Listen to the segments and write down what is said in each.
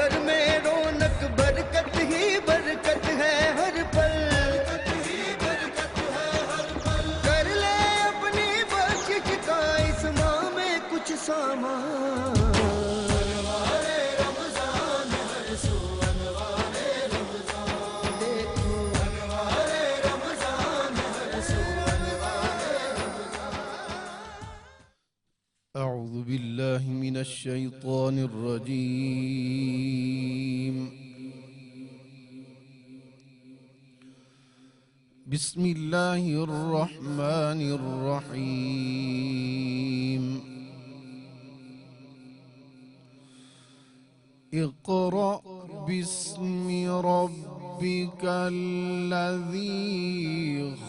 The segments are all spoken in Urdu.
گھر میں رونق برکت ہی برکت ہے ہر پل، کر لے اپنی بخشش کا اس ماہ میں کچھ سامان۔ أعوذ بالله من الشيطان الرجيم، بسم الله الرحمن الرحيم، اقرأ باسم ربك الذي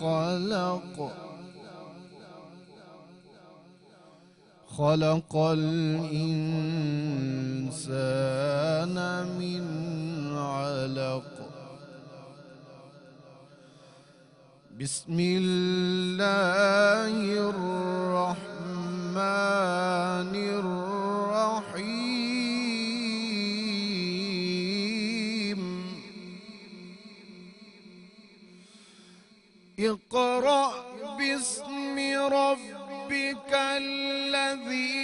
خلق، خلق الإنسان من علق، بسم الله الرحمن الرحيم، اقرأ باسم ربك الذي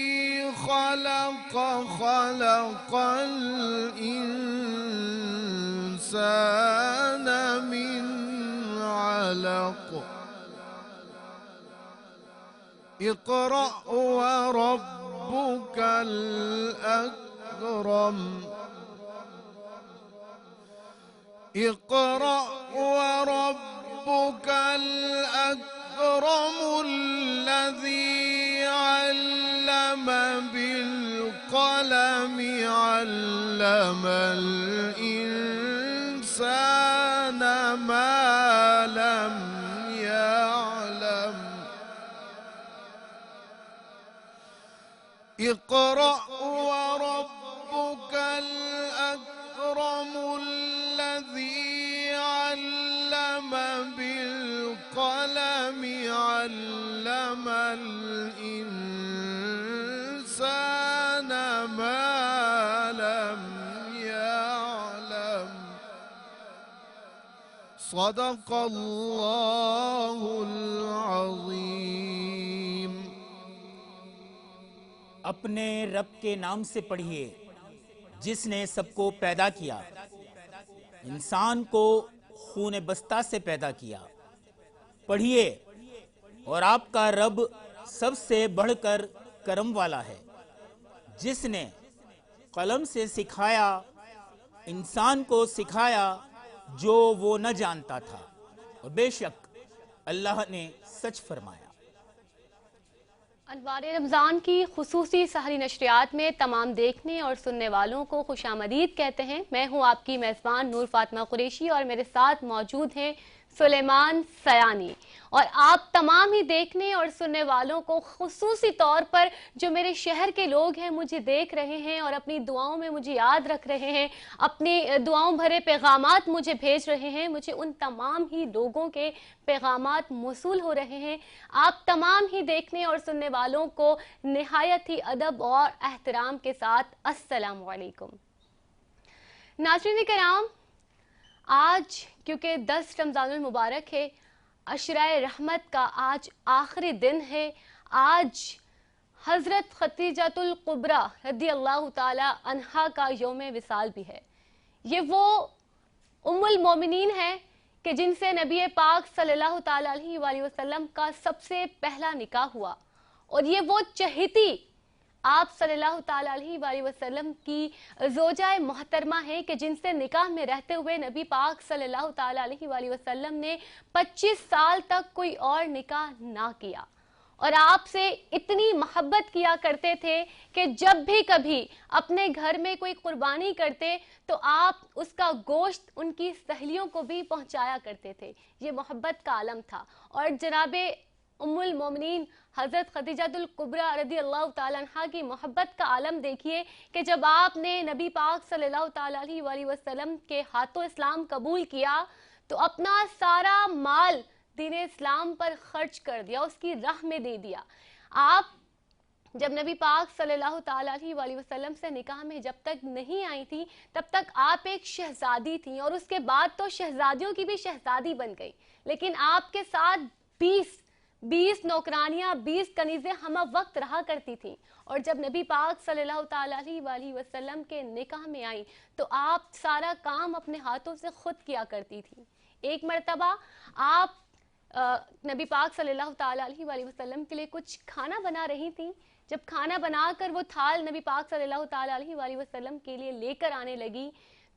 خلق، خلق الإنسان من علق، اقرأ وربك الأكرم، اقرأ وربك الأكرم الذي علم بالقلم، علم الإنسان ما لم يعلم، اقرأ وربك الأكرم الذي علم بالقلم، علم الإنسان ما لم يعلم، صدق اللہ العظیم۔ اپنے رب کے نام سے پڑھیے جس نے سب کو پیدا کیا، انسان کو خون بستہ سے پیدا کیا۔ پڑھیے، اور آپ کا رب سب سے بڑھ کر کرم والا ہے، جس نے قلم سے سکھایا، انسان کو سکھایا جو وہ نہ جانتا تھا، اور بے شک اللہ نے سچ فرمایا۔ انوار رمضان کی خصوصی سحری نشریات میں تمام دیکھنے اور سننے والوں کو خوش آمدید کہتے ہیں۔ میں ہوں آپ کی میزبان نور فاطمہ قریشی، اور میرے ساتھ موجود ہیں سلیمان سیانی، اور آپ تمام ہی دیکھنے اور سننے والوں کو خصوصی طور پر جو میرے شہر کے لوگ ہیں، مجھے دیکھ رہے ہیں اور اپنی دعاؤں میں مجھے یاد رکھ رہے ہیں، اپنی دعاؤں بھرے پیغامات مجھے بھیج رہے ہیں، مجھے ان تمام ہی لوگوں کے پیغامات موصول ہو رہے ہیں۔ آپ تمام ہی دیکھنے اور سننے والوں کو نہایت ہی ادب اور احترام کے ساتھ السلام علیکم۔ ناظرین کرام، آج کیونکہ 10 رمضان المبارک ہے، عشرۂ رحمت کا آج آخری دن ہے، آج حضرت خدیجۃ الکبریٰ رضی اللہ تعالی عنہا کا یوم وصال بھی ہے۔ یہ وہ ام المومنین ہیں کہ جن سے نبی پاک صلی اللہ تعالی علیہ وآلہ وسلم کا سب سے پہلا نکاح ہوا، اور یہ وہ چہیتی آپ صلی اللہ تعالی علیہ وآلہ وسلم کی زوجہ محترمہ ہے کہ جن سے نکاح میں رہتے ہوئے نبی پاک صلی اللہ تعالی علیہ وآلہ وسلم نے 25 سال تک کوئی اور نکاح نہ کیا، اور آپ سے اتنی محبت کیا کرتے تھے کہ جب بھی کبھی اپنے گھر میں کوئی قربانی کرتے تو آپ اس کا گوشت ان کی سہیلیوں کو بھی پہنچایا کرتے تھے۔ یہ محبت کا عالم تھا، اور جناب ام المومنین حضرت خدیجۃ الکبریٰ رضی اللہ تعالیٰ عنہ کی محبت کا عالم دیکھیے کہ جب آپ نے نبی پاک صلی اللہ تعالیٰ علیہ وآلہ وسلم کے ہاتھوں اسلام قبول کیا تو اپنا سارا مال دین اسلام پر خرچ کر دیا، اس کی راہ میں دے دیا۔ آپ جب نبی پاک صلی اللہ تعالیٰ علیہ وسلم سے نکاح میں جب تک نہیں آئی تھی تب تک آپ ایک شہزادی تھیں، اور اس کے بعد تو شہزادیوں کی بھی شہزادی بن گئی، لیکن آپ کے ساتھ 20 نوکرانیاں، 20 کنیزیں ہمہ وقت رہا کرتی تھیں، اور جب نبی پاک صلی اللہ تعالیٰ علیہ وسلم کے نکاح میں آئیں تو آپ سارا کام اپنے ہاتھوں سے خود کیا کرتی تھیں۔ ایک مرتبہ آپ نبی پاک صلی اللہ تعالیٰ علیہ وسلم کے لیے کچھ کھانا بنا رہی تھیں۔ جب کھانا بنا کر وہ تھال نبی پاک صلی اللہ تعالیٰ علیہ وسلم کے لیے لے کر آنے لگی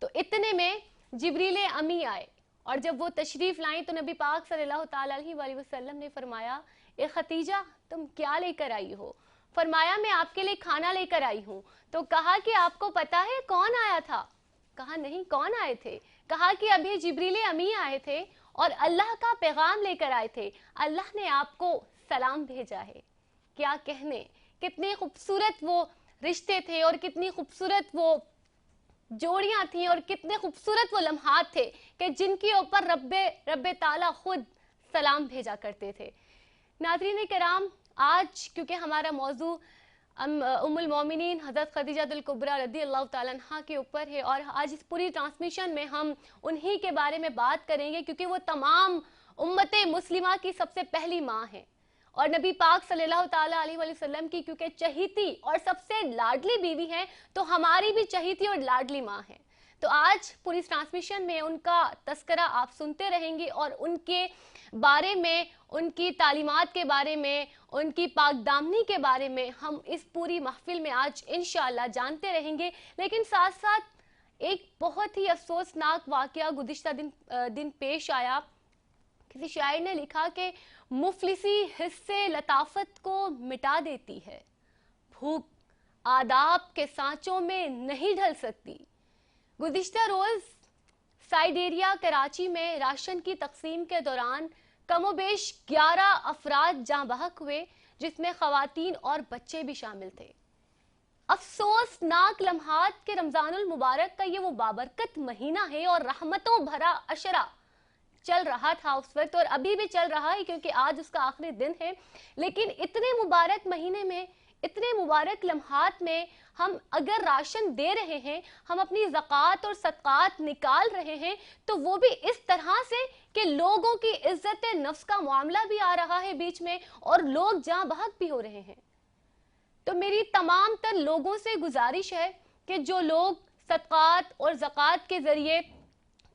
تو اتنے میں جبریل امی آئے، اور جب وہ تشریف لائیں تو نبی پاک صلی اللہ تعالیٰ علیہ وسلم نے فرمایا، اے ختیجہ تم کیا لے کر آئی ہو؟ فرمایا میں آپ کے لیے کھانا لے کر آئی ہوں۔ تو کہا کہ آپ کو پتا ہے کون آیا تھا؟ کہا نہیں، کون آئے تھے؟ کہا کہ ابھی جبریل امی آئے تھے اور اللہ کا پیغام لے کر آئے تھے، اللہ نے آپ کو سلام بھیجا ہے۔ کیا کہنے، کتنے خوبصورت وہ رشتے تھے اور کتنی خوبصورت وہ جوڑیاں تھیں اور کتنے خوبصورت وہ لمحات تھے کہ جن کے اوپر رب تعالیٰ خود سلام بھیجا کرتے تھے۔ ناظرین کرام، آج کیونکہ ہمارا موضوع ام المومنین حضرت خدیجہ الکبریٰ رضی اللہ تعالیٰ عنہا کے اوپر ہے، اور آج اس پوری ٹرانسمیشن میں ہم انہی کے بارے میں بات کریں گے کیونکہ وہ تمام امت مسلمہ کی سب سے پہلی ماں ہیں، اور نبی پاک صلی اللہ تعالیٰ علیہ وسلم کی کیونکہ چہیتی اور سب سے لاڈلی بیوی ہیں تو ہماری بھی چہیتی اور لاڈلی ماں ہیں۔ تو آج پوری ٹرانسمیشن میں ان کا تذکرہ آپ سنتے رہیں گے، اور ان کے بارے میں، ان کی تعلیمات کے بارے میں، ان کی پاک دامنی کے بارے میں ہم اس پوری محفل میں آج انشاءاللہ جانتے رہیں گے۔ لیکن ساتھ ساتھ ایک بہت ہی افسوسناک واقعہ گزشتہ دن پیش آیا۔ کسی شاعر نے لکھا کہ مفلسی حصے لطافت کو مٹا دیتی ہے، بھوک آداب کے سانچوں میں نہیں ڈھل سکتی۔ گزشتہ روز سائیڈیریا کراچی میں راشن کی تقسیم کے دوران کم و بیش 11 افراد جاں بحق ہوئے، جس میں خواتین اور بچے بھی شامل تھے۔ افسوسناک لمحات کہ رمضان المبارک کا یہ وہ بابرکت مہینہ ہے اور رحمتوں بھرا عشرہ چل رہا تھا اس وقت، اور ابھی بھی چل رہا ہے کیونکہ آج اس کا آخری دن ہے، لیکن اتنے مبارک مہینے میں، اتنے مبارک لمحات میں ہم اگر راشن دے رہے ہیں، ہم اپنی زکوٰۃ اور صدقات نکال رہے ہیں، تو وہ بھی اس طرح سے کہ لوگوں کی عزت نفس کا معاملہ بھی آ رہا ہے بیچ میں اور لوگ جاں بحق بھی ہو رہے ہیں۔ تو میری تمام تر لوگوں سے گزارش ہے کہ جو لوگ صدقات اور زکوٰۃ کے ذریعے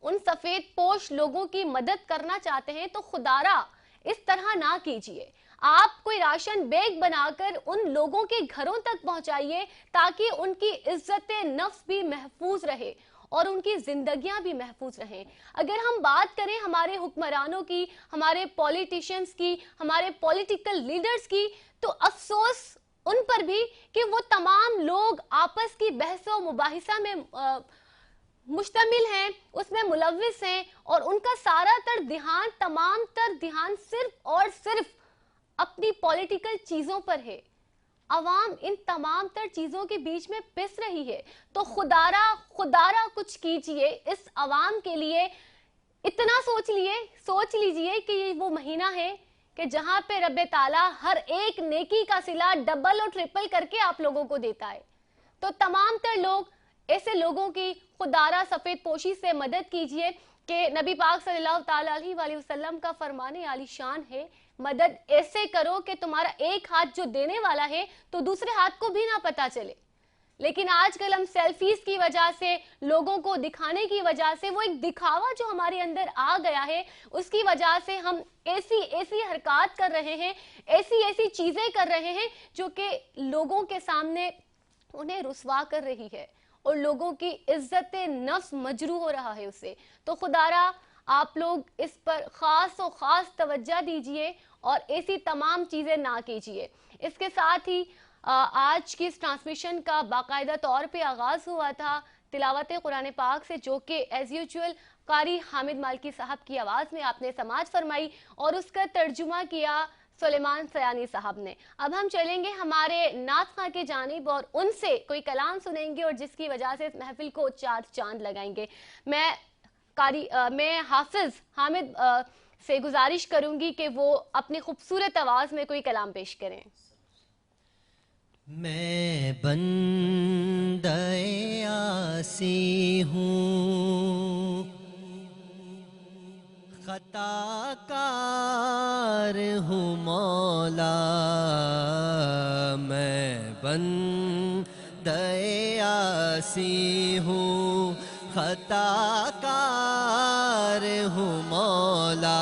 ان سفید پوش لوگوں کی مدد کرنا چاہتے ہیں تو خدارا اس طرح نہ کیجئے۔ آپ کوئی راشن بیگ بنا کر ان لوگوں کے گھروں تک پہنچائیے تاکہ ان کی عزت نفس بھی محفوظ رہے اور ان کی زندگیاں بھی محفوظ رہیں۔ اگر ہم بات کریں ہمارے حکمرانوں کی، ہمارے پولیٹیشنز کی، ہمارے پولیٹیکل لیڈرز کی، تو افسوس ان پر بھی کہ وہ تمام لوگ آپس کی بحث و مباحثہ میں مشتمل ہیں، اس میں ملوث ہیں، اور ان کا سارا تر دھیان، تمام تر دھیان صرف اور صرف اپنی پولیٹیکل چیزوں پر ہے۔ عوام ان تمام تر چیزوں کے بیچ میں پس رہی ہے، تو خدارا کچھ کیجئے اس عوام کے لیے۔ اتنا سوچ لیجئے کہ یہ وہ مہینہ ہے کہ جہاں پہ رب تعالیٰ ہر ایک نیکی کا صلہ ڈبل اور ٹرپل کر کے آپ لوگوں کو دیتا ہے۔ تو تمام تر لوگ، ایسے لوگوں کی خدارہ سفید پوشی سے مدد کیجئے کہ نبی پاک صلی اللہ تعالیٰ علیہ وسلم کا فرمان عالی شان ہے، مدد ایسے کرو کہ تمہارا ایک ہاتھ جو دینے والا ہے تو دوسرے ہاتھ کو بھی نہ پتا چلے۔ لیکن آج کل ہم سیلفیز کی وجہ سے، لوگوں کو دکھانے کی وجہ سے، وہ ایک دکھاوا جو ہمارے اندر آ گیا ہے، اس کی وجہ سے ہم ایسی حرکات کر رہے ہیں، ایسی چیزیں کر رہے ہیں جو کہ لوگوں کے سامنے انہیں رسوا کر رہی ہے اور لوگوں کی عزت نفس مجروح ہو رہا ہے اسے۔ تو خدارا آپ لوگ اس پر خاص و خاص توجہ دیجئے اور ایسی تمام چیزیں نہ کیجئے۔ اس کے ساتھ ہی آج کی اس ٹرانسمیشن کا باقاعدہ طور پہ آغاز ہوا تھا تلاوت قرآن پاک سے، جو کہ ایز یوزول قاری حامد مالکی صاحب کی آواز میں آپ نے سماعت فرمائی اور اس کا ترجمہ کیا سلیمان سیانی صاحب نے۔ اب ہم چلیں گے ہمارے نعت خواں کی جانب اور ان سے کوئی کلام سنیں گے اور جس کی وجہ سے اس محفل کو 4 چاند لگائیں گے۔ میں حافظ حامد سے گزارش کروں گی کہ وہ اپنی خوبصورت آواز میں کوئی کلام پیش کریں۔ میں بندہ عاصی ہوں، خطا کار ہوں مولا، میں بندہ عاصی ہوں، خطا کار ہوں مولا،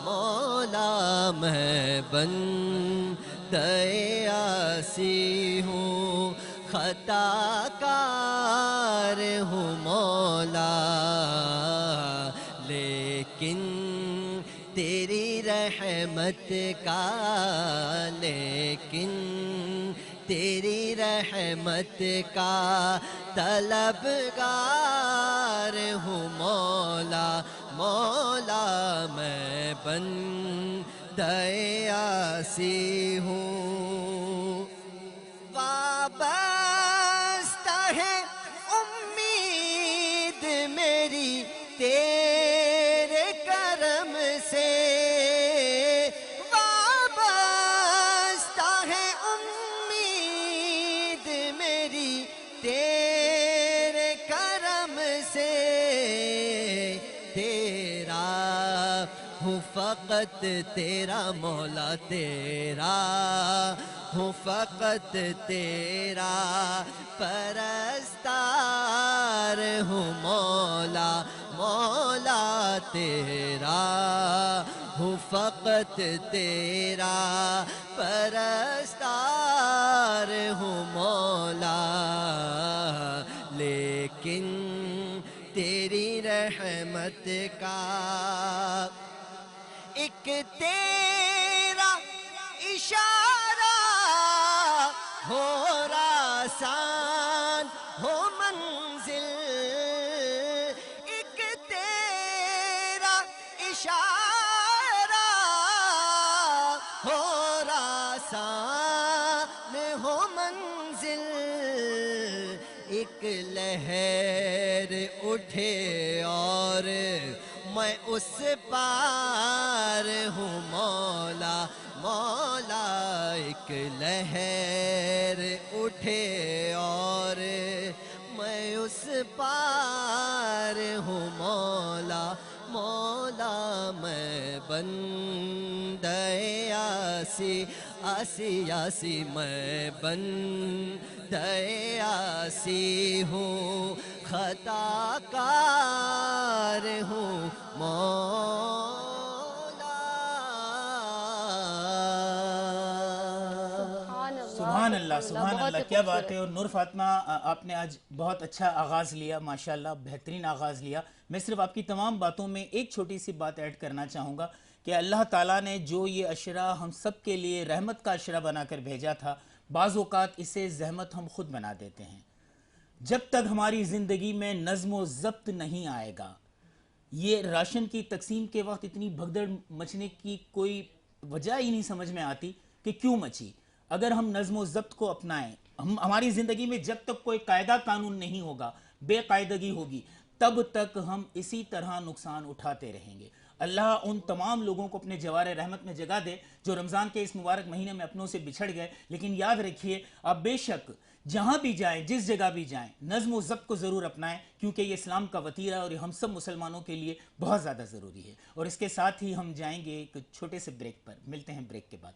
مولا میں بندہ عاصی ہوں، خطا کار ہوں مولا، لیکن تیری رحمت کا، لیکن تیری رحمت کا طلبگار ہوں مولا، مولا میں بندہ عاصی ہوں، وابستہ ہے امید میری تیرے کرم سے، وابستہ ہے امید میری تیرے کرم سے، تیرا ہوں فقط تیرا مولا، تیرا ہوں فقط تیرا پرستار ہوں مولا، مولا تیرا ہوں فقط تیرا پرستار ہوں مولا، لیکن تیری رحمت کا ایک تیرا اشارہ ہو آسان ہو منزل، ایک تیرا اشارہ ہو آسان ہو منزل، ایک لہر اٹھے اور میں اس پار ہوں مولا، مولا ایک لہر اٹھے اور میں اس پار ہوں مولا، مولا میں بندہ عاصی، عاصی عاصی میں بندہ عاصی ہوں، خطا کار ہوں مولا۔ سبحان اللہ، سبحان اللہ، کیا بات ہے۔ اور نور فاطمہ، آپ نے آج بہت اچھا آغاز لیا، ماشاءاللہ بہترین آغاز لیا۔ میں صرف آپ کی تمام باتوں میں ایک چھوٹی سی بات ایڈ کرنا چاہوں گا کہ اللہ تعالیٰ نے جو یہ عشرہ ہم سب کے لیے رحمت کا عشرہ بنا کر بھیجا تھا، بعض اوقات اسے زحمت ہم خود بنا دیتے ہیں۔ جب تک ہماری زندگی میں نظم و ضبط نہیں آئے گا، یہ راشن کی تقسیم کے وقت اتنی بھگدڑ مچنے کی کوئی وجہ ہی نہیں سمجھ میں آتی کہ کیوں مچی۔ اگر ہم نظم و ضبط کو اپنائیں، ہماری زندگی میں جب تک کوئی قاعدہ قانون نہیں ہوگا، بے قاعدگی ہوگی، تب تک ہم اسی طرح نقصان اٹھاتے رہیں گے۔ اللہ ان تمام لوگوں کو اپنے جوار رحمت میں جگہ دے جو رمضان کے اس مبارک مہینے میں اپنوں سے بچھڑ گئے، لیکن یاد رکھیے آپ بے شک جہاں بھی جائیں، جس جگہ بھی جائیں، نظم و ضبط کو ضرور اپنائیں، کیونکہ یہ اسلام کا وتیرہ ہے اور یہ ہم سب مسلمانوں کے لیے بہت زیادہ ضروری ہے۔ اور اس کے ساتھ ہی ہم جائیں گے ایک چھوٹے سے بریک پر، ملتے ہیں بریک کے بعد۔